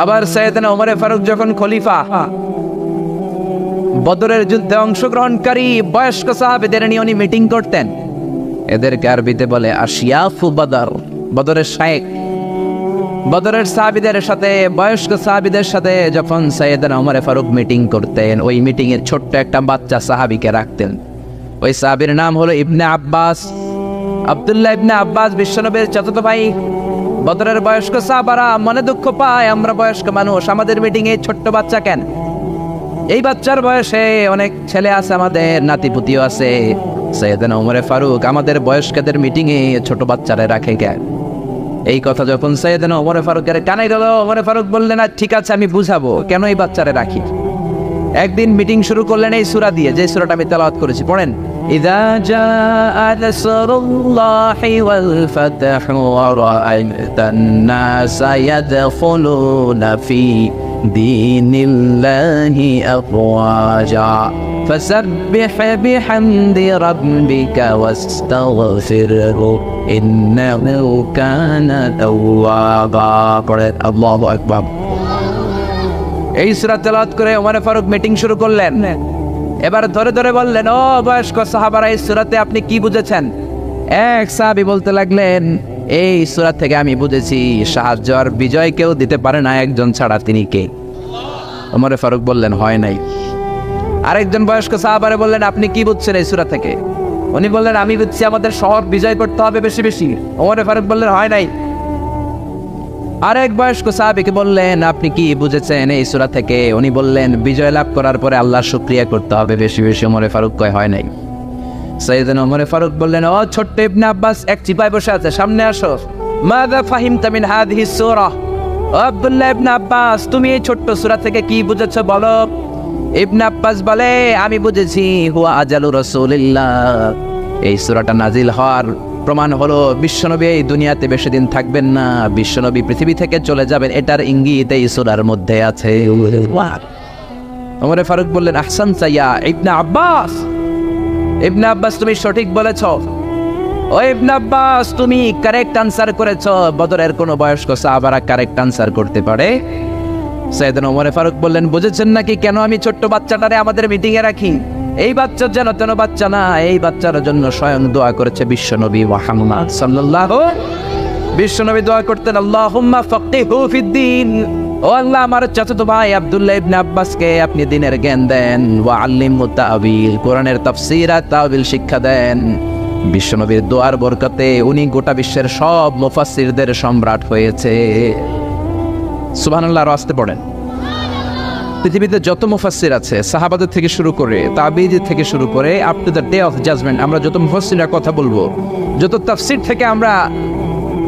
আবার সাইয়েদনা ওমর ফারুক যখন খলিফা, বদরের যুদ্ধে অংশগ্রহণকারী বয়স্ক সাহাবীদের নিয়ে উনি মিটিং করতেন। এদেরকে আরবিতে বলে আশিয়াফু বদর, বদরের শায়েখ। বদরের সাহাবীদের সাথে, বয়স্ক সাহাবীদের সাথে যখন সাইয়েদনা ওমর ফারুক মিটিং করতেন, ওই মিটিং এর ছোট্ট একটা বাচ্চা সাহাবীকে রাখতেন। ওই সাহাবীর নাম হলো ইবনে আব্বাস, আব্দুল্লাহ ইবনে আব্বাস, বিশ্বনবীর চাচাতো ভাই। বদরের বয়স্ক সাহাবারা মনে দুঃখ পায়, আমরা বয়স্ক মানুষ, আমাদের মিটিং এ ছোট্ট বাচ্চা কেন? এই বাচ্চার বয়সে অনেক ছেলে আছে, আমাদের নাতিপুতিও আছে। সাইয়েদনা ওমর ফারুক আমাদের বয়স্কদের মিটিং এ ছোট বাচ্চারা রাখে কেন? এই কথা যখন সাইয়েদনা ওমর ফারুকের কানে গেল, ওমর ফারুক বললেন, ঠিক আছে আমি বুঝাবো কেন এই বাচ্চারা রাখি। একদিন মিটিং শুরু করলেন এই সূরা দিয়ে, যে সূরাটা আমি তেলাওয়াত করেছি, পড়েন। ইযা জাআ নাসরুল্লাহি ওয়াল ফাতহু ওয়া রাআইতান নাসা ইয়াদখুলুনা ফি দীনিল্লাহি আফওয়াজা ফাসাব্বিহ বিহামদি রাব্বিকা ওয়াস্তাগফিরহু ইন্নাহু কানা তাওয়াবা। পড়েন আল্লাহু আকবার। এই সূরা তেলাওয়াত করে ওমর ফারুক মিটিং শুরু করলেন। এবার ধরে ধরে বললেন, ও বয়স্ক সাহাবারা, এই সূরাতে আপনি কি বুঝেছেন? এক সাহাবী বলতে লাগলেন, এই সূরা থেকে আমি বুঝেছি সাহায্য আর বিজয় কেউ দিতে পারে না একজন ছাড়া, তিনি কে? ওমর ফারুক বললেন, হয় নাই। আরেকজন বয়স্ক সাহাবারে বললেন, আপনি কি বুঝছেন এই সূরা থেকে? উনি বললেন, আমি বুঝছি আমাদের শহর বিজয় করতে হবে বেশি বেশি। ওমর ফারুক বললেন, হয় নাই। আরেক বয়স্ক সাহাবীকে বললেন, আপনি কি বুঝেছেন এই সূরা থেকে? উনি বললেন, বিজয় লাভ করার পরে আল্লাহর শুকরিয়া করতে হবে বেশি বেশি। ওমর ফারুক কয়, হয় নাই। সাইয়েদনা ওমর ফারুক বললেন, ও ছোট্ট ইবনে আব্বাস, এক চিপায় বসে আছে, সামনে আসো। মাযা ফাহিমতা মিন হাযিহি সূরা? ও আব্দুল্লাহ ইবনে আব্বাস, তুমি এই ছোট্ট সূরা থেকে কি বুঝেছো বলো? ইবনে আব্বাস বলে, আমি বুঝেছি হুয়া আজালু রাসূলিল্লাহ। এই সূরাটা নাজিল হওয়ার প্রমাণ হলো বিশ্বনবী এই দুনিয়াতে বেশি দিন থাকবেন না, বিশ্বনবী পৃথিবী থেকে চলে যাবেন, এটার ইঙ্গিত এই সূরার মধ্যে আছে। ওমর ফারুক বললেন, আহসানতা ইয়া ইবনে আব্বাস। ইবনে আব্বাস, তুমি সঠিক বলেছো। ও ইবনে আব্বাস, তুমি কারেক্ট আনসার করেছো। বদরের কোন বয়স্ক সাহাবারা কারেক্ট আনসার করতে পারে? সাইয়েদনা ওমর ফারুক বললেন, বুঝেছেন নাকি কেন আমি ছোট্ট বাচ্চাটারে আমাদের মিটিং এ রাখি? এই বাচ্চা যেন তেন বাচ্চা না, এই বাচ্চার জন্য স্বয়ং দোয়া করেছে বিশ্বনবী মুহাম্মদ সাল্লাল্লাহু। বিশ্বনবী দোয়া করতেন, আল্লাহুম্মা ফাক্কিহু ফিদ্দীন। ও আল্লাহ, আমার চাচাতো ভাই আব্দুল্লাহ ইবনে আব্বাসকে আপনি দ্বীনের জ্ঞান দেন। ওয়া আল্লিমহু তা'ওয়িল, কোরআনের তাফসীর আর তা'ওয়িল শিক্ষা দেন। বিশ্বনবীর দোয়ার বরকতে উনি গোটা বিশ্বের সব মুফাসসিরদের সম্রাট হয়েছে। সুবহানাল্লাহ, আস্তে পড়েন। পৃথিবীতে যত মুফাসসির আছে, সাহাবাদের থেকে শুরু করে, তাবিঈদের থেকে শুরু করে, up to the day of judgment, আমরা যত মুফাসসিরের কথা বলবো, যত তাফসীর থেকে আমরা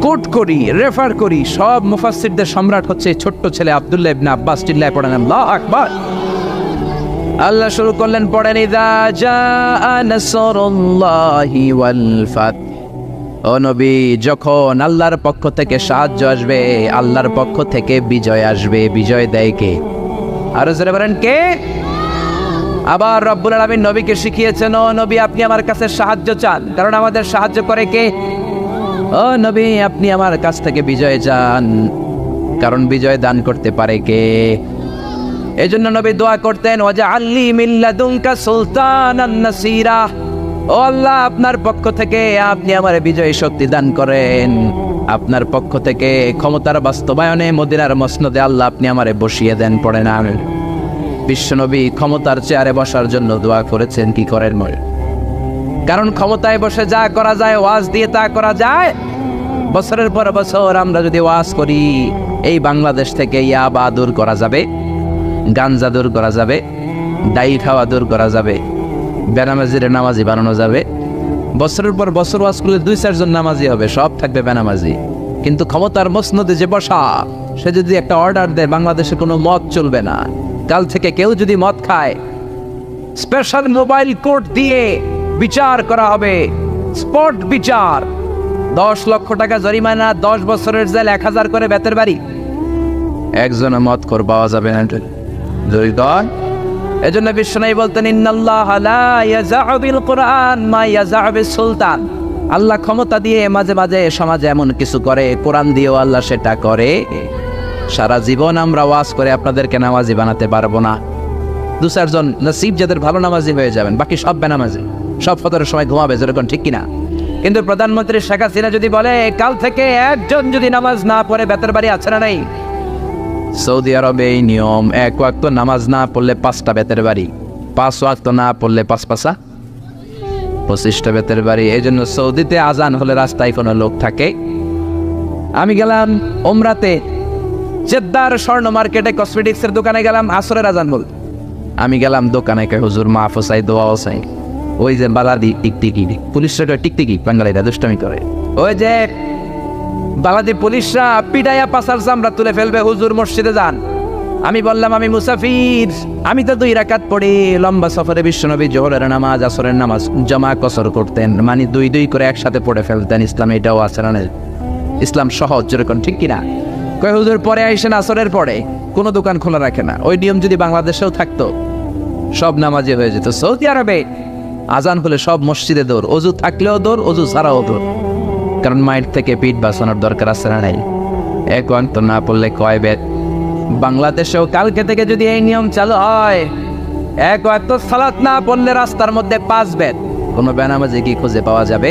কোট করি, রেফার করি, সব মুফাসসিরদের সম্রাট হচ্ছে ছোট্ট ছেলে আব্দুল্লাহ ইবনে আব্বাস। চিল্লায় পড়েন আল্লাহু আকবার। আল্লাহ শুরু করলেন, পড়েন, ইযা জাআ নাসরুল্লাহি ওয়াল ফাত। ও নবী, যখন আল্লাহর পক্ষ থেকে সাহায্য আসবে, আল্লাহর পক্ষ থেকে বিজয় আসবে, বিজয় দেয় কে? আরো জোরে বলেন, কে? আবার রব্বুল আলামিন নবীকে শিখিয়েছেন, ও নবী, আপনি আমার কাছে সাহায্য চান, কারণ আমাদের সাহায্য করে কে? ও নবী, আপনি আমার কাছ থেকে বিজয় চান, কারণ বিজয় দান করতে পারে কে? এজন্য নবী দোয়া করতেন, ওয়াজআলনি মিন লাদুনকা সুলতানান নাসীরা। ও আল্লাহ, আপনার পক্ষ থেকে আপনি আমার বিজয় শক্তি দান করেন, আপনার পক্ষ থেকে ক্ষমতার বাস্তবায়নে মদিনার মসনদে আল্লাহ আপনি আমারে বসিয়ে দেন। পড়েন আমিন। বিশ্বনবী ক্ষমতার চেয়ারে বসার জন্য দোয়া করেছেন, কি করেন? কারণ ক্ষমতায় বসে যা করা যায়, ওয়াজ দিয়ে তা করা যায়। বছরের পর বছর আমরা যদি ওয়াজ করি, এই বাংলাদেশ থেকে ইয়াবা দূর করা যাবে, গাঞ্জা দূর করা যাবে, ডাই খাওয়া দূর করা যাবে, বেনামাজির নামাজি বানানো যাবে। বছরের পর বছর ওয়াজ করলে 2-4 জন নামাজি হবে, সব থাকবে বেনামাজি। কিন্তু ক্ষমতার মসনদে যে বসা, সে যদি একটা অর্ডার দেয়, বাংলাদেশে কোনো মদ চলবে না, কাল থেকে কেউ যদি মদ খায়, স্পেশাল মোবাইল কোর্ট দিয়ে বিচার করা হবে, স্পট বিচার, 10 লক্ষ টাকা জরিমানা, 10 বছরের জেল, 1000 করে বেতের বাড়ি। একজন মদ খোর পাওয়া যাবে না। এজন্য বিশ্বনবী বলতেন, ইন্নাল্লাহা লা ইয়াযা'ু বিল কুরআন মা ইয়াযা'ু বিস সুলতান। আল্লাহ ক্ষমতা দিয়ে মাঝে মাঝে সমাজে এমন কিছু করে, কোরআন দিয়েও আল্লাহ সেটা করে। সারা জীবন আমরা ওয়াজ করে আপনাদেরকে নামাজি বানাতে পারবো না। 2-4 জন নসিব যাদের ভালো নামাজি হয়ে যাবেন, বাকি সব বেনামাজি, সব ফতরের সময় ঘুমাবে, যেরকম ঠিক কিনা? কিন্তু প্রধানমন্ত্রী শেখ হাসিনা যদি বলে কাল থেকে একজন যদি নামাজ না পড়ে বেতের বাড়ি আছে না নাই? সৌদি আরবে এই নিয়ম, 1 ওয়াক্ত নামাজ না পড়লে 5টা বেতের বাড়ি, 5 ওয়াক্ত না পড়লে 5 পাঁচা 25টা বেতের বাড়ি। এই জন্য সৌদিতে আজান হলে রাস্তায় কোনো লোক থাকে। আমি গেলাম ওমরাতে, জেদ্দার স্বর্ণ মার্কেটে কসমেটিক্সের দোকানে গেলাম, আসরের আজান বল। আমি গেলাম দোকানে, কে হুজুর মাফ চাই, দোয়াও চাই। ওই যে বালাদি টিকটিকি, পুলিশরা টিকটিকি, বাঙালিরা দুষ্টামি করে, ওই যে বালাদি পুলিশরা পিটাইয়া পাশার চামড়া তুলে ফেলবে, হুজুর মসজিদে যান। আমি বললাম আমি মুসাফির, আমি তো 2 রাকাত পড়ি। লম্বা সফরে বিশ্বনবী জোহরের নামাজ আসরের নামাজ জমা কসর করতেন, মানে 2 করে একসাথে পড়ে ফেলতেন। ইসলামে এটাও আছে না? ইসলাম সহজ, যেরকম ঠিক কিনা? কয় হুজুর পরে আইসেন আসরের পরে, কোনো দোকান খোলা রাখে না। ওই নিয়ম যদি বাংলাদেশেও থাকতো সব নামাজি হয়ে যেত। সৌদি আরবে আজান হলে সব মসজিদে দৌড়, অজু থাকলেও দৌড়, অজু ছাড়াও দৌড়। কারণ মায়ের থেকে পিঠ বাঁচানোর দরকার আছে না নাই? 1 ওয়াক্ত না পড়লে কয় বেত। বাংলাদেশেও কালকে থেকে যদি এই নিয়ম চালু হয়, 1 ওয়াক্ত সালাত না পড়লে রাস্তার মধ্যে 5 বেত। কোনো বেনামাজি কি খুঁজে পাওয়া যাবে?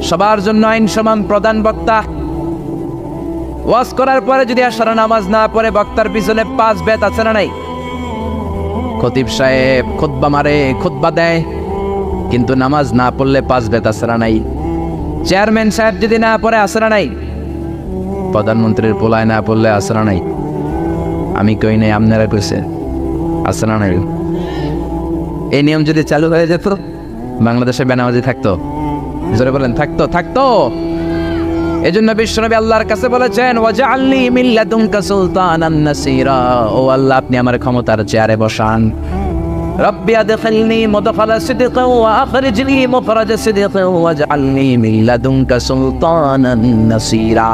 সবার জন্য আইন সমান, প্রধান বক্তা ওয়াজ করার পরে যদি আসর নামাজ না পড়ে বক্তার পিছনে 5 বেত আছে না নাই? খতিব সাহেব খুতবা মারে, খুতবা দেয়, কিন্তু নামাজ না পড়লে 5 বেত আছে না নাই? চেয়ারম্যান সাহেব যদি না পড়ে আছে না নাই? প্রধানমন্ত্রীর পোলায় না পড়লে আছে না নাই? আমি কই নাই, আপনারা কইছে আছে না নাই? এই নিয়ম যদি চালু হয়ে যেত, বাংলাদেশে বেনামাজি থাকতো? জোরে বলেন, থাকতো? থাকতো। এজন্য বিশ্বনবী আল্লাহর কাছে বলেছেন, ওয়াজআলনি মিন লাদুনকা সুলতানান নাসীরা, ও আল্লাহ আপনি আমার ক্ষমতার চেয়ারে বসান। রব্বি আদখিলনি মুদখালা সিদকিন ওয়া আখরিজনি মুখরাজা সিদকিন ওয়াজআলনি মিন লাদুনকা সুলতানান নাসীরা।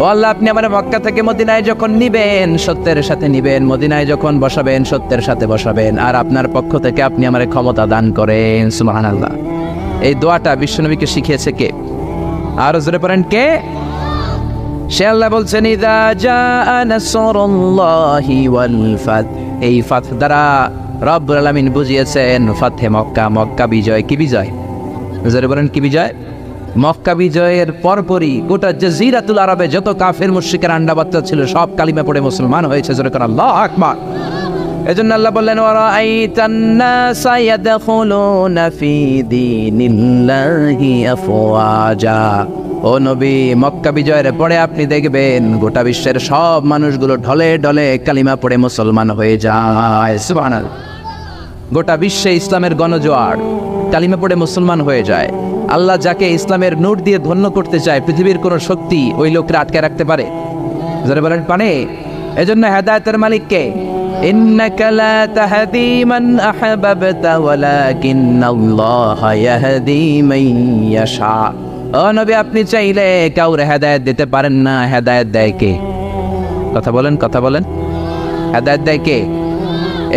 ও আল্লাহ আপনি আমার মক্কা থেকে মদিনায় যখন নিবেন, সত্যের সাথে নিবেন, মদিনায় যখন বসাবেন, সত্যের সাথে বসাবেন, আর আপনার পক্ষ থেকে আপনি আমার ক্ষমতা দান করেন। সুবহানাল্লাহ। এই দোয়াটা বিশ্বনবীকে শিখিয়েছে কে? আর জোরে পড়েন, কে? সে আল্লাহ বলছেন, ইযা জাআ নাসরুল্লাহি ওয়াল ফাত। এই ফাত দ্বারা রব্বুল আলামিন বুঝিয়েছেন ফাতহে মক্কা, মক্কা বিজয়। কি বিজয়? জোরে বলেন, কি বিজয়? মক্কা বিজয়ের পরপরই গোটা জাজিরাতুল আরবে যত কাফের মুশরিকের আন্ডা বাচ্চা ছিল সব কালিমা পড়ে মুসলমান হয়েছে। জোরে করে আল্লাহু আকবার। এজন্য আল্লাহ বললেন, ওয়ারাআইতান নাসা ইয়াদখুলুনা ফি দীনিল্লাহি আফওয়াজা। ও নবী, মক্কা বিজয়ের পরে আপনি দেখবেন গোটা বিশ্বের সব মানুষগুলো ঢলে ঢলে কালিমা পড়ে মুসলমান হয়ে যায়। সুবহানাল্লাহ। গোটা বিশ্বে ইসলামের গণজোয়ার, কালিমা পড়ে মুসলমান হয়ে যায়। আল্লাহ যাকে ইসলামের নূর দিয়ে ধন্য করতে চায়, পৃথিবীর কোন শক্তি ওই লোককে আটকে রাখতে পারে? যারা বলেন পারে। এজন্য হেদায়েতের মালিক কে? ইন্নাকা লা তাহদি মান আহবাবতা ওয়ালাকিন্নাল্লাহা ইয়াহদি মান ইয়াশা। ও নবী, আপনি চাইলে কাউরে হেদায়েত দিতে পারেন না, হেদায়েত দেয় কে? কথা বলেন, কথা বলেন। হেদায়েত দেয় কে?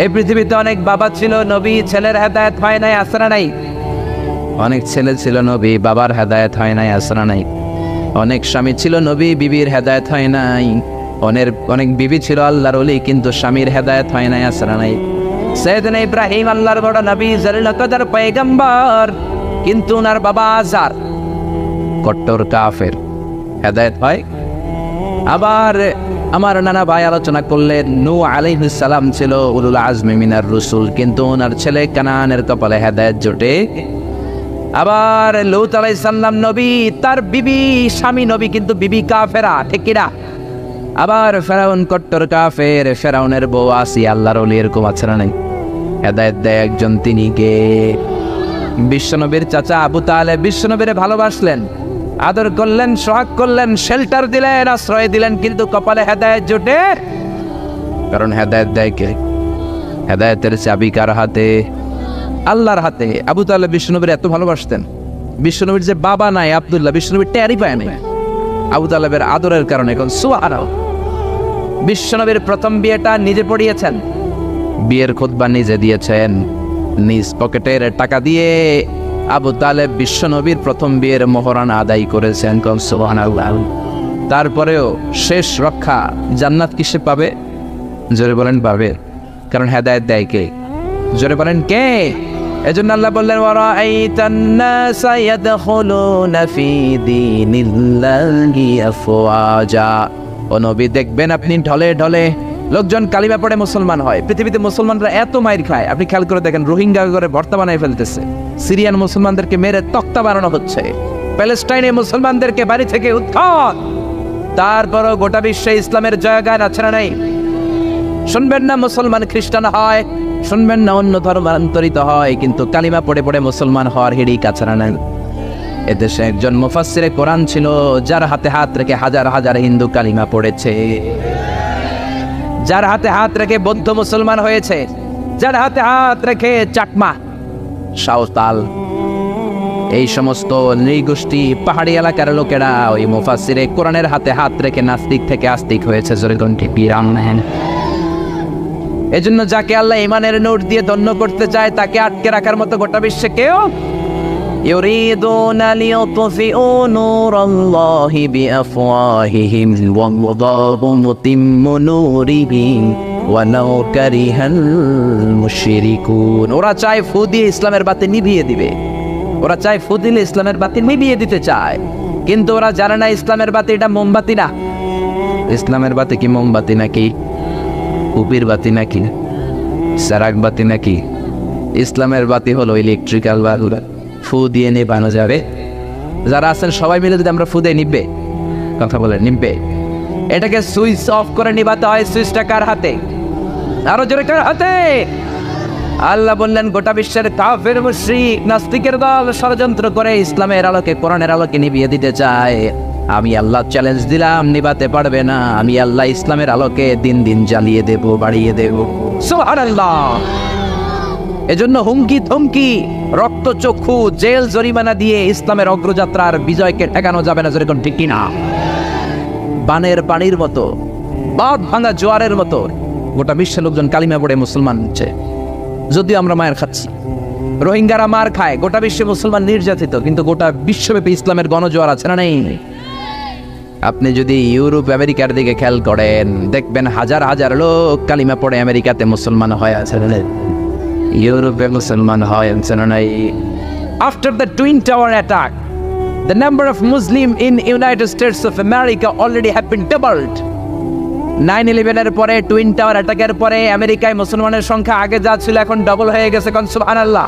এই পৃথিবীতে অনেক বাবা ছিল নবী, ছেলের হেদায়েত হয় নাই, আছে না নাই? অনেক ছেলে ছিল নবী, বাবার হেদায়েত হয় নাই, আছে না নাই? অনেক স্বামী ছিল নবী, বিবির হেদায়েত হয় নাই। অনেক বিবি ছিল আল্লাহর ওলি, কিন্তু স্বামীর হেদায়েত হয় নাই, আছে না নাই? সাইয়েদনা ইব্রাহিম আল্লাহর বড় নবী, জালিল কদর পয়গম্বর, কিন্তু ওনার বাবা আজার কট্টর কাফের, হেদায়েত হয়? আবার আমার নানা ভাই আলোচনা করলেন, নূহ আলাইহিস সালাম ছিল উলুল আজমি মিনার রাসূল, কিন্তু ওনার ছেলে কানানের কপালে হেদায়েত জোটে। আবার লূত আলাইহিস সালাম নবী, তার বিবি স্বামী নবী, কিন্তু বিবি কাফেরা, ঠিক কিনা? আবার ফেরাউন কট্টর কাফের, ফেরাউনের বউ আসিয়া আল্লাহর ওলি, এরকম আছে না নাই? হেদায়েত দেয় একজন, তিনি কে? বিশ্বনবীর চাচা আবু তালেব বিশ্বনবীর ভালোবাসলেন, আদর করলেন, সোহাগ করলেন, শেল্টার দিলেন, আশ্রয় দিলেন, কিন্তু কপালে হেদায়েত জোটে? কারণ হেদায়েত দেয় কে? হেদায়েতের চাবি কার হাতে? আল্লাহর হাতে। আবু তালেব বিশ্বনবীর এত ভালোবাসতেন, বিশ্বনবীর যে বাবা নাই আব্দুল্লাহ, বিশ্বনবীর টেরই পায় নাই আবু তালেবের আদরের কারণে। এখন সুবহানাল্লাহ। বিশ্বনবীর প্রথম বিয়েটা নিজে পড়িয়েছেন, বিয়ের খুতবা নিজে দিয়েছেন, নিজ পকেটের টাকা দিয়ে আবু তালেব বিশ্বনবীর প্রথম বিয়ের মোহরানা আদায় করেছেন। সুবহানাল্লাহ। তারপরেও শেষ রক্ষা জান্নাত কিসে পাবে? জোরে বলেন পাবে, কারণ হেদায়েত দেয় কে? জোরে বলেন কে? এজন্য আল্লাহ বললেন ওয়ারাআইতান নাসা ইয়াদখুলুনা ফি দীনিল্লাহি আফওয়াজা। ও নবী, দেখবেন আপনি ঢলে ঢলে লোকজন কালিমা পড়ে মুসলমান হয়। পৃথিবীতে মুসলমানরা এত মাইর খায়, আপনি খেয়াল করে দেখেন, রোহিঙ্গা করে ভর্তা বানায় ফেলতেছে, সিরিয়ান মুসলমানদেরকে মেরে তক্তা বানানো হচ্ছে, প্যালেস্টাইনে মুসলমানদেরকে বাড়ি থেকে উৎখাত। তারপরও গোটা বিশ্বে ইসলামের জয়গান আছে না নাই? শুনবেন না মুসলমান খ্রিস্টান হয়, শুনবেন না অন্য ধর্মান্তরিত হয়, কিন্তু কালিমা পড়ে পড়ে মুসলমান হওয়ার হিড়িক আছে না নাই? এদেশে একজন মুফাসসিরে কোরআন ছিল, যার হাতে হাত রেখে হাজার হাজার হিন্দু কালিমা পড়েছে, যার হাতে হাত রেখে বৌদ্ধ মুসলমান হয়েছে, যার হাতে হাত রেখে চাকমা, সাঁওতাল, এই সমস্ত নৃগোষ্ঠী পাহাড়ি এলাকার লোকেরা ওই মুফাসসিরে কোরআনের হাতে হাত রেখে নাস্তিক থেকে আস্তিক হয়েছে। এজন্য যাকে আল্লাহ ইমানের নোট দিয়ে ধন্য করতে চায় তাকে আটকে রাখার মতো গোটা বিশ্বে কেউ। ইউরিদুনা লিইউতফিউ নূরাল্লাহি বিআফওয়াহিহিম ওয়াল্লাহু মুতিম্মু নূরিহি ওয়ালাউ কারিহাল মুশরিকুন। ওরা চায় ফু দিয়ে ইসলামের বাতি নিভিয়ে দিবে, ওরা চায় ফু দিলে ইসলামের বাতি নিভিয়ে দিতে চায়, কিন্তু ওরা জানে না ইসলামের বাতি এটা মোমবাতি না। ইসলামের বাতি কি মোমবাতি নাকি কুপির বাতি নাকি সারাক বাতি নাকি? ইসলামের বাতি হলো ইলেকট্রিক্যাল বালুরা, ফু দিয়ে নেবানো যাবে। যারা আছেন সবাই মিলে যদি আমরা ফু দিয়ে নিবে, কথা বলে নিবে, এটাকে সুইচ অফ করে নিবাতে হয়। সুইচটা কার হাতে? আরো জোরে কার হাতে? আল্লাহ বললেন গোটা বিশ্বের কাফের মুশরিক নাস্তিকের দল ষড়যন্ত্র করে ইসলামের আলোকে কোরআনের আলোকে নিভিয়ে দিতে চায়। আমি আল্লাহ চ্যালেঞ্জ দিলাম, নিভাতে পারবে না। আমি আল্লাহ ইসলামের আলোকে দিন দিন জ্বালিয়ে দেব, বাড়িয়ে দেব। সুবহানাল্লাহ। এজন্য হুমকি ধমকি, রক্ত চক্ষু, জেল জরিমানা দিয়ে ইসলামের অগ্রযাত্রার বিজয়কে ঠেকানো যাবে না। যেরকম ঠিক কিনা? বানের পানির মতো, বাঁধ ভাঙা জোয়ারের মতো গোটা বিশ্বের লোকজন কালিমা পড়ে মুসলমান হচ্ছে। যদিও আমরা মায়ের খাচ্ছি, রোহিঙ্গারা মার খায়, গোটা বিশ্বে মুসলমান নির্যাতিত, কিন্তু গোটা বিশ্বব্যাপী ইসলামের গণজোয়ার আছে না নেই? আপনি যদি ইউরোপ আমেরিকার দিকে খেয়াল করেন, দেখবেন হাজার হাজার লোক কালিমা পড়ে আমেরিকাতে মুসলমান হয়ে আছে, ইউরোপে মুসলমান হয় আছে না নাই? After the twin tower attack, the number of Muslim in United States of America already have been doubled. 9/11 এর পরে, টুইন টাওয়ার অ্যাটাকের পরে আমেরিকায় মুসলমানের সংখ্যা আগে যা ছিল এখন ডবল হয়ে গেছে। সুবহানাল্লাহ।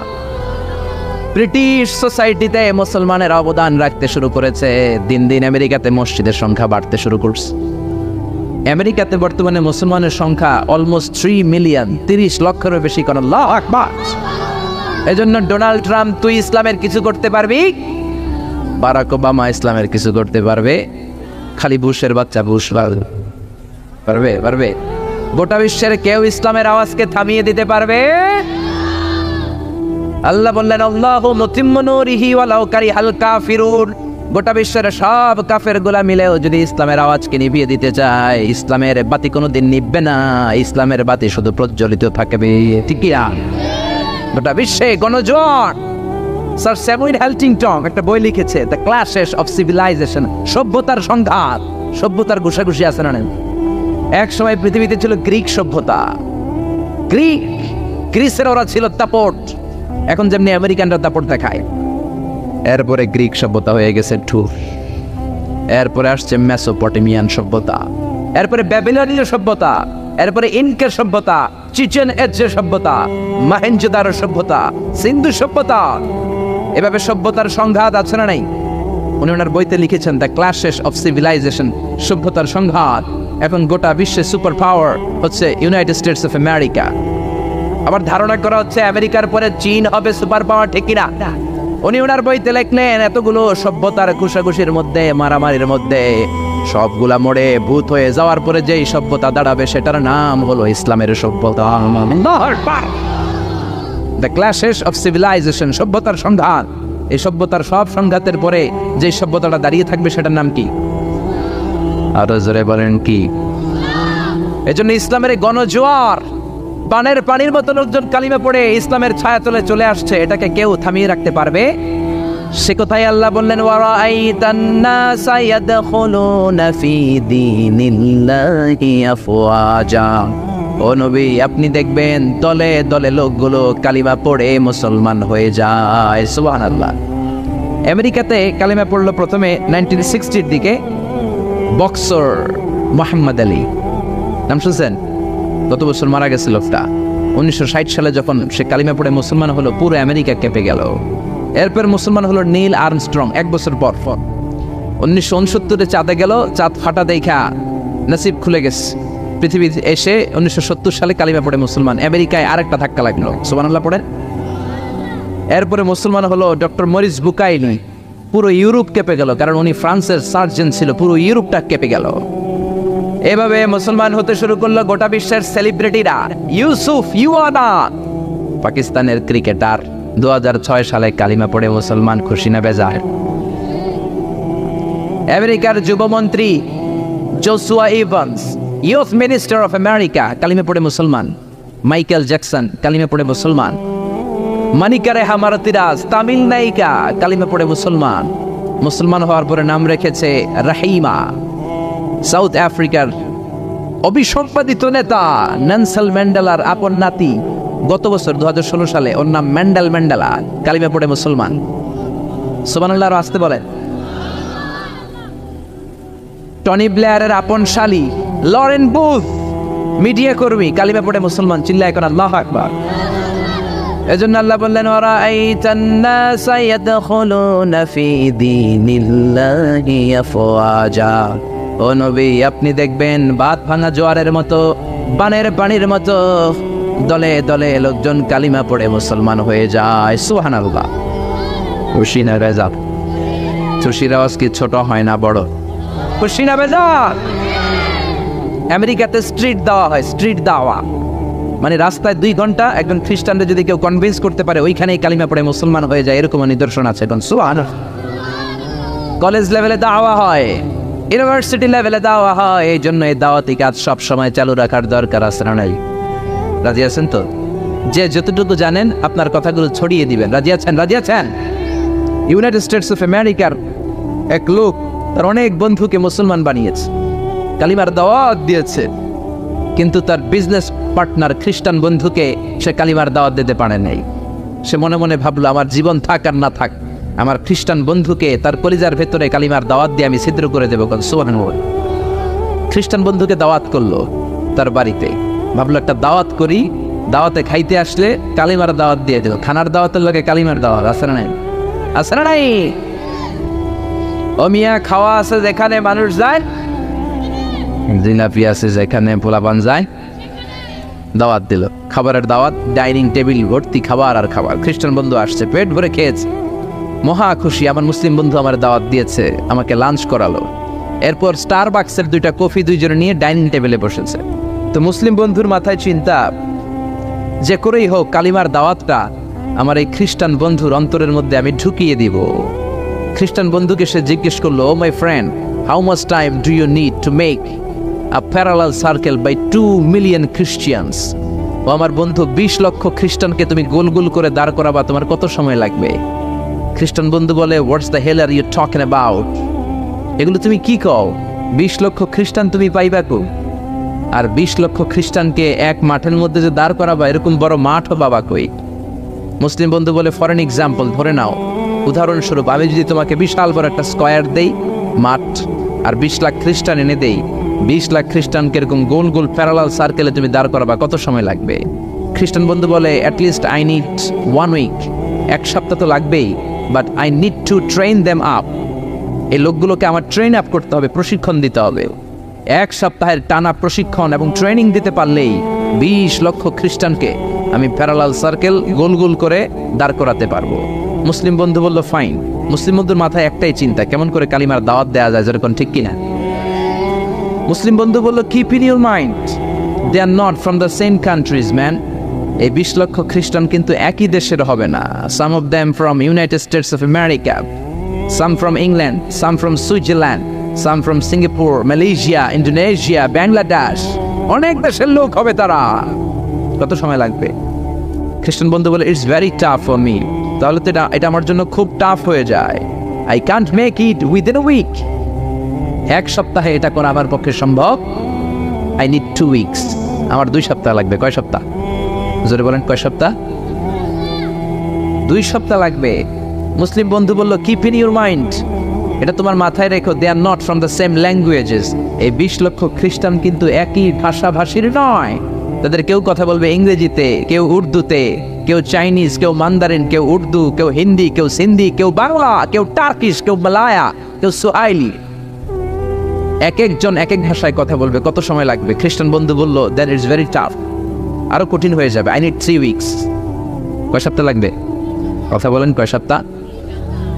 ব্রিটিশ সোসাইটিতে মুসলমানের অবদান রাখতে শুরু করেছে। দিন দিন আমেরিকাতে মসজিদের সংখ্যা বাড়তে শুরু করছে। আমেরিকাতে বর্তমানে মুসলমানের সংখ্যা অলমোস্ট 3 মিলিয়ন, 30 লক্ষেরও বেশি। কোন আল্লাহু আকবার। এজন্য ডোনাল্ড ট্রাম্প, তুই ইসলামের কিছু করতে পারবি? বারাক ওবামা ইসলামের কিছু করতে পারবে? খালি বুশের বাচ্চা বুশ পারবে? পারবে? গোটা বিশ্বের কেউ ইসলামের আওয়াজকে থামিয়ে দিতে পারবে? আল্লাহ বললেন আল্লাহু মুতিম্মু নূরিহি ওয়ালাউ কারিহাল কাফিরুন। গোটা বিশ্বের সব কাফের গুলা মিলেও যদি ইসলামের আওয়াজকে নিভিয়ে দিতে চায়, ইসলামের বাতি কোনোদিন নিভবে না। ইসলামের বাতি শুধু প্রজ্বলিত থাকবে। ঠিক কি না? গোটা বিশ্বে গণজোয়ার। স্যার স্যামুয়েল হ্যালটিংটন একটা বই লিখেছে, দ্য ক্ল্যাশেস অফ সিভিলাইজেশন, সভ্যতার সংঘাত। সভ্যতার ঘুষাঘুষি আছে না? এক সময় পৃথিবীতে ছিল গ্রিক সভ্যতা। গ্রিসের ওরা ছিল দাপট, এখন যেমনি আমেরিকানরা দাপট দেখায়। এরপরে গ্রিক সভ্যতা হয়ে গেছে ঠুস। এরপরে আসছে মেসোপটেমিয়ান সভ্যতা, এরপরে ব্যাবিলনীয় সভ্যতা, এরপরে ইনকা সভ্যতা, চিচেন এৎজে সভ্যতা, মহেঞ্জোদারো সভ্যতা, সিন্ধু সভ্যতা। এভাবে সভ্যতার সংঘাত আছে না নাই? উনি ওনার বইতে লিখেছেন দ্য ক্ল্যাশেস অফ সিভিলাইজেশন, সভ্যতার সংঘাত। এখন গোটা বিশ্বে সুপার পাওয়ার হচ্ছে ইউনাইটেড স্টেটস অফ আমেরিকা। আবার ধারণা করা হচ্ছে আমেরিকার পরে চীন হবে সুপার পাওয়ার। ঠিক কিনা? উনি ওনার বইতে লিখলেন, এতগুলো সভ্যতার ঘুষাঘুষির মধ্যে, মারামারির মধ্যে সবগুলা মোড়ে ভূত হয়ে যাওয়ার পরে যেই সভ্যতা দাঁড়াবে সেটার নাম হলো ইসলামের সভ্যতা। দ্য ক্ল্যাশেস অফ সিভিলাইজেশন, সভ্যতার সংঘাত। এই সভ্যতার সব সংঘাতের পরে যে সভ্যতাটা দাঁড়িয়ে থাকবে সেটার নাম কি? আরো জোরে বলেন কি? এজন্য ইসলামের এই গণজোয়ার, বানের পানির মতো লোকজন কালিমা পড়ে ইসলামের ছায়া তলে চলে আসছে। এটাকে কেউ থামিয়ে রাখতে পারবে? সে কথায় আল্লাহ বললেন ওয়ারাআইতান নাসা ইয়াদখুলুনা ফি দীনিল্লাহি আফওয়াজা। ও নবী, আপনি দেখবেন দলে দলে লোকগুলো কালিমা পড়ে মুসলমান হয়ে যায়। সুবহানাল্লাহ। আমেরিকাতে কালিমা পড়লো প্রথমে 1960-র দিকে বক্সার মোহাম্মদ আলী, নাম শুনছেন? গত বছর মারা গেছে লোকটা। 1960 সালে যখন সে কালিমা পড়ে মুসলমান হলো, পুরো আমেরিকা কেঁপে গেল। এরপর মুসলমান হলো নীল আর্মস্ট্রং এক বছর পর। 1969-এ চাঁদে গেল, চাঁদ ফাটা দেখা নসিব খুলে গেছে, পৃথিবী এসে 1970 সালে কালিমা পড়ে মুসলমান। আমেরিকায় আরেকটা ধাক্কা লাগলো, সুবহানাল্লাহ পড়েন। এরপরে মুসলমান হলো ডক্টর মরিস বুকাইলি, পুরো ইউরোপ কেঁপে গেল, কারণ উনি ফ্রান্সের সার্জন ছিল, পুরো ইউরোপটা কেঁপে গেল। এভাবে মুসলমান হতে শুরু করলো গোটা বিশ্বের সেলিব্রিটিরা। ইউসুফ ইউয়ানা, পাকিস্তানের ক্রিকেটার, 2006 সালে কালিমা পড়ে মুসলমান, খুশি না বেজার? আমেরিকার যুবমন্ত্রী Joshua Evans, youth minister of America, কালিমা পড়ে মুসলমান। মাইকেল জ্যাকসন, কালিমা পড়ে মুসলমান। মানিকারে হামারতিরাজ, তামিল নায়িকা, কালিমা পড়ে মুসলমান। মুসলমান হওয়ার পরে নাম রেখেছে রাহিমা। সাউথ আফ্রিকার অবিসম্পাদিত নেতা নেলসন ম্যান্ডেলার আপন নাতি, গত বছর 2016 সালে ওর নাম ম্যান্ডেলা, কালিমা পড়ে মুসলমান। সুবহানাল্লাহ আসতে বলেন। টনি ব্লেয়ারের আপন শালী লরেন বুথ, মিডিয়া কর্মী, কালিমা পড়ে মুসলমান। চিল্লায় এখন আল্লাহু আকবার। এজন্য আল্লাহ বললেন ওয়ারাআইতান নাসা ইয়াদখুলুনা ফি দীনিল্লাহি আফওয়াজা। ও নবী, আপনি দেখবেন বাদ ভাঙা জোয়ারের মতো, বানের পানির মতো দলে দলে লোকজন কালিমা পড়ে মুসলমান হয়ে যায়। সুবহানাল্লাহ। খুশি না বেজার? খুশির আওয়াজ কি ছোট হয় না বড়? খুশি না বেজার? আমেরিকাতে স্ট্রিট দাওয়া হয়, স্ট্রিট দাওয়া মানে রাস্তায় 2 ঘন্টা একজন খ্রিস্টানদের যদি কেউ কনভিন্স করতে পারে, ওইখানেই কালিমা পড়ে মুসলমান হয়ে যায়, এরকম নিদর্শন আছে এখন। সুবহানাল্লাহ। কলেজ লেভেলে দাওয়া হয়, ইউনিভার্সিটি লেভেলে দাওয়া হয়, এই জন্য এই দাওয়াতি কাজ সব সময় চালু রাখার দরকার আছে না নাই? রাজি আছেন তো? যে যতটুকু জানেন আপনার কথাগুলো ছড়িয়ে দিবেন। রাজি আছেন? রাজি আছেন? ইউনাইটেড স্টেটস অফ আমেরিকার এক লোক তার অনেক বন্ধুকে মুসলমান বানিয়েছে, কালিমার দাওয়াত দিয়েছে, কিন্তু তার বিজনেস পার্টনার খ্রিস্টান বন্ধুকে সে কালিমার দাওয়াত দিতে পারে নাই। সে মনে মনে ভাবলো, আমার জীবন থাক আর না থাক, আমার খ্রিস্টান বন্ধুকে তার কলিজার ভেতরে কালিমার দাওয়াত দিয়ে আমি ছিদ্র করে দেবো। সুবহানাল্লাহ। খ্রিস্টান বন্ধুকে দাওয়াত করলো তার বাড়িতে, ভাবলো একটা দাওয়াত করি, দাওয়াতে খাইতে আসলে কালিমার দাওয়াত দিয়ে দিল। খানার দাওয়াতের লোকে কালিমার দাওয়াত আছে না নাই? আছে না নাই? ও মিয়া, খাওয়া আছে যেখানে মানুষ যায়, জিলাপি আছে যেখানে পোলাপান যায়, দাওয়াত দিল, খাবারের দাওয়াত, ডাইনিং টেবিল ভর্তি খাবার আর খাবার। খ্রিস্টান বন্ধু আসছে, পেট ভরে খেয়েছে, মহা খুশি, আমার মুসলিম বন্ধু আমার দাওয়াত দিয়েছে, আমাকে লাঞ্চ করালো। এরপর স্টারবাক্সের 2টা কফি দুইজনে নিয়ে ডাইনিং টেবিলে বসেছে। তো মুসলিম বন্ধুর মাথায় চিন্তা, যে করেই হোক কালিমার দাওয়াতটা আমার এই খ্রিস্টান বন্ধুর অন্তরের মধ্যে আমি ঢুকিয়ে দিব। খ্রিস্টান বন্ধুকে সে জিজ্ঞেস করলো, oh my friend, how much time do you need to make a parallel circle by 2 million Christians? ও আমার বন্ধু, 20 লক্ষ খ্রিস্টানকে তুমি গোল গোল করে দাঁড় করাবা, তোমার কত সময় লাগবে? খ্রিস্টান বন্ধু বলে, what's the hell are you talking about? এগুলো তুমি কি কও? 20 লক্ষ খ্রিস্টান তুমি পাইবা কো? আর 20 লক্ষ খ্রিস্টানকে এক মাঠের মধ্যে যে দাঁড় করাবা, এরকম বড় মাঠও বাবা কই? মুসলিম বন্ধু বলে, ফর এন এক্সাম্পল, ধরে নাও, উদাহরণস্বরূপ আমি যদি তোমাকে বিশাল বড় একটা স্কয়ার দেই মাঠ, আর 20 লাখ খ্রিস্টান এনে দেই, 20 লাখ খ্রিস্টানকে এরকম গোল গোল প্যারালাল সার্কেলে তুমি দাঁড় করাবা, কত সময় লাগবে? খ্রিস্টান বন্ধু বলে, অ্যাটলিস্ট আই নিড 1 উইক, 1 সপ্তাহ তো লাগবেই, but I need to train them up. এই লোকগুলোকে আমার ট্রেন আপ করতে হবে, প্রশিক্ষণ দিতে হবে। 1 সপ্তাহের টানা প্রশিক্ষণ এবং ট্রেনিং দিতে পারলেই 20 লক্ষ খ্রিস্টানকে আমি প্যারালাল সার্কেল গোল গোল করে দাঁড় করাতে পারবো। মুসলিম বন্ধু বলল, ফাইন। মুসলিম বন্ধুর মাথায় একটাই চিন্তা, কেমন করে কালিমার দাওয়াত দেওয়া যায়, যেরকম ঠিক কিনা? মুসলিম বন্ধু বলল, keep in your mind, they are not from the same countries man. এই 20 লক্ষ খ্রিস্টান কিন্তু একই দেশের হবে না। Some of them from United States of America, some from England, some from Switzerland, some from Singapore, Malaysia, Indonesia, Bangladesh, অনেক দেশের লোক হবে তারা। কত সময় লাগবে? খ্রিস্টান বন্ধু বলে, it's very tough for me, তাহলে তো এটা আমার জন্য খুব টাফ হয়ে যায়। I can't make it within a week. এক সপ্তাহে এটা করা আমার পক্ষে সম্ভব। I need 2 weeks। আমার 2 সপ্তাহ লাগবে। কয় সপ্তাহ? জোরে বলেন, কয় সপ্তাহ? 2 সপ্তাহ লাগবে। মুসলিম বন্ধু বলল, কিপ ইন ইউর মাইন্ড, এটা তোমার মাথায় রেখো, they are not from the same languages. এই 20 লক্ষ খ্রিস্টান কিন্তু একই ভাষাভাষীর নয়। তাদের কেউ কথা বলবে ইংরেজিতে, কেউ উর্দুতে, কেউ চাইনিজ, কেউ মান্দারিন, কেউ উর্দু, কেউ হিন্দি, কেউ সিন্ধি, কেউ বাংলা, কেউ টার্কিশ, কেউ মালায়া, কেউ সোয়াইলি। এক একজন এক এক ভাষায় কথা বলবে। কত সময় লাগবে? খ্রিস্টান বন্ধু বলল, দ্যাট ইজ ভেরি টাফ, আরো কঠিন হয়ে যাবে। I need 3 weeks। কয় সপ্তাহ লাগবে? কথা বলেন, কয় সপ্তাহ?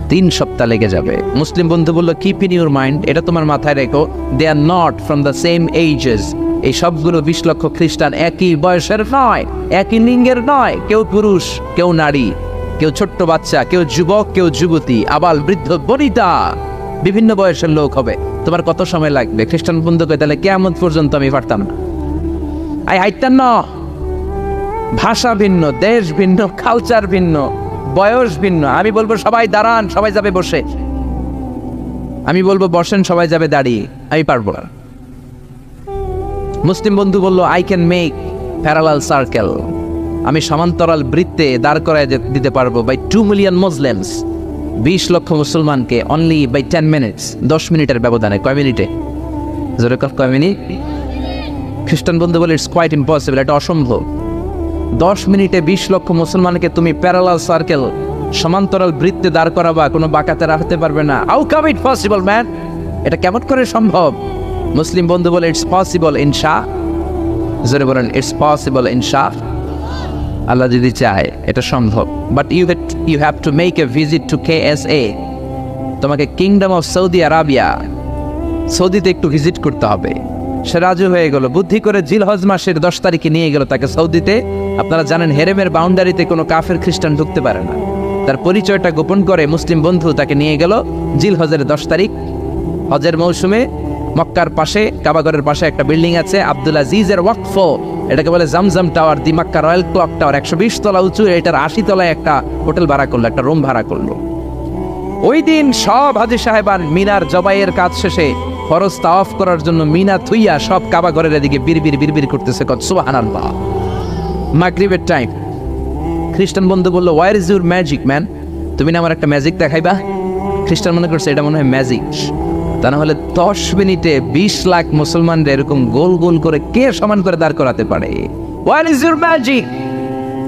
3 সপ্তাহ লেগে যাবে। মুসলিম বন্ধু বলল, কিপ ইন ইউর মাইন্ড, এটা তোমার মাথায় রেখো, they are not from the same ages. এই সবগুলো 20 লক্ষ খ্রিস্টান একই বয়সের নয়, একই লিঙ্গের নয়। কেউ পুরুষ, কেউ নারী, কেউ ছোট্ট বাচ্চা, কেউ যুবক, কেউ যুবতী, আবাল বৃদ্ধ বনিতা, বিভিন্ন বয়সের লোক হবে। তোমার কত সময় লাগবে? খ্রিস্টান বন্ধুকে তাহলে কিয়ামত পর্যন্ত আমি পারতাম না। হাইতাম না। ভাষা ভিন্ন, দেশ ভিন্ন, কালচার ভিন্ন, বয়স ভিন্ন। আমি বলবো সবাই দাঁড়ান, সবাই যাবে বসে। আমি বলবো বসেন, সবাই যাবে দাঁড়িয়ে। আমি পারবো না। মুসলিম বন্ধু বলল, I can make parallel circle, আমি সমান্তরাল বৃত্তে দাঁড় করায় দিতে পারবো বাই 2 million মুসলিমস, 20 লক্ষ মুসলমানকে অনলি বাই 10 minutes, 10 মিনিটের ব্যবধানে। কয় মিনিটে? জোরে কয় মিনিট? খ্রিস্টান বন্ধু বলে, ইটস কোয়াইট ইম্পসিবল, এটা অসম্ভব। 10 মিনিটে 20 লক্ষ মুসলমানকে তুমি প্যারালাল সার্কেল, সমান্তরাল বৃত্তে দাঁড় করাবা, কোনো বাঁকাতে রাখতে পারবে না। How come it possible man? এটা কেমন করে সম্ভব? মুসলিম বন্ধু বলে, ইটস পসিবল ইনশা। জোরে বলেন, ইটস পসিবল ইনশা। আল্লাহ যদি চায় এটা সম্ভব। But you have to make a visit to KSA। তোমাকে কিংডম অফ সৌদি আরাবিয়া, সৌদিতে একটু ভিজিট করতে হবে। সে রাজু হয়ে গেল। বুদ্ধি করে জিলহজ মাসের 10 তারিখে নিয়ে গেল তাকে সৌদিতে। আপনারা জানেন হেরেমের বাউন্ডারিতে কোনো কাফের খ্রিস্টান ঢুকতে পারে না। তার পরিচয়টা গোপন করে মুসলিম বন্ধু তাকে নিয়ে গেল জিলহজের 10 তারিখ, হজের মৌসুমে। মক্কার পাশে, কাবাগরের পাশে একটা বিল্ডিং আছে, আব্দুল আজিজের ওয়াকফ, এটাকে বলে জামজাম টাওয়ার, দি মক্কা রয়্যাল ক্লক টাওয়ার। 120 তলা উঁচু। এটার 80 তলায় একটা হোটেল ভাড়া করলো, একটা রুম ভাড়া করলো। ওই দিন সব হাজী সাহেবান মিনার জবাইয়ের কাজ শেষে ফরজ তাওয়াফ করার জন্য মিনা থুইয়া সব কাবাগরের এদিকে বিড়বিড় করতেছে, সুবহানাল্লাহ। মাগরিবের টাইম। খ্রিস্টান বন্ধু বলল, where is your magic man? তুমি না আমার একটা ম্যাজিক দেখাইবা? খ্রিস্টান মনে করছে এটা মনে হয় ম্যাজিক। তা না হলে 10 মিনিটে 20 লাখ মুসলমানরা এরকম গোল গোল করে কে সমান করে দাঁড় করাতে পারে? What is your magic?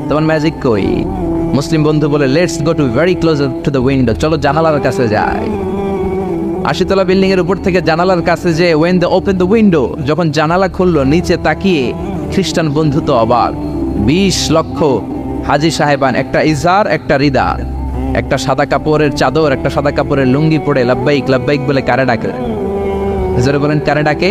তোমার ম্যাজিক কই? মুসলিম বন্ধু বলে, let's go to very close to the window, চলো জানালার কাছে যাই। 80 তলা বিল্ডিং এর উপর থেকে জানালার কাছে যে when they open the window, যখন জানালা খুললো, নিচে তাকিয়ে খ্রিস্টান বন্ধু তো অবাক। 20 লক্ষ হাজী সাহেবান, একটা ইজার, একটা রিদা, একটা সাদা কাপড়ের চাদর, একটা সাদা কাপড়ের লুঙ্গি পরে লাব্বাইক লাব্বাইক বলে কারে ডাকে? জোরে বলেন, কারে ডাকে?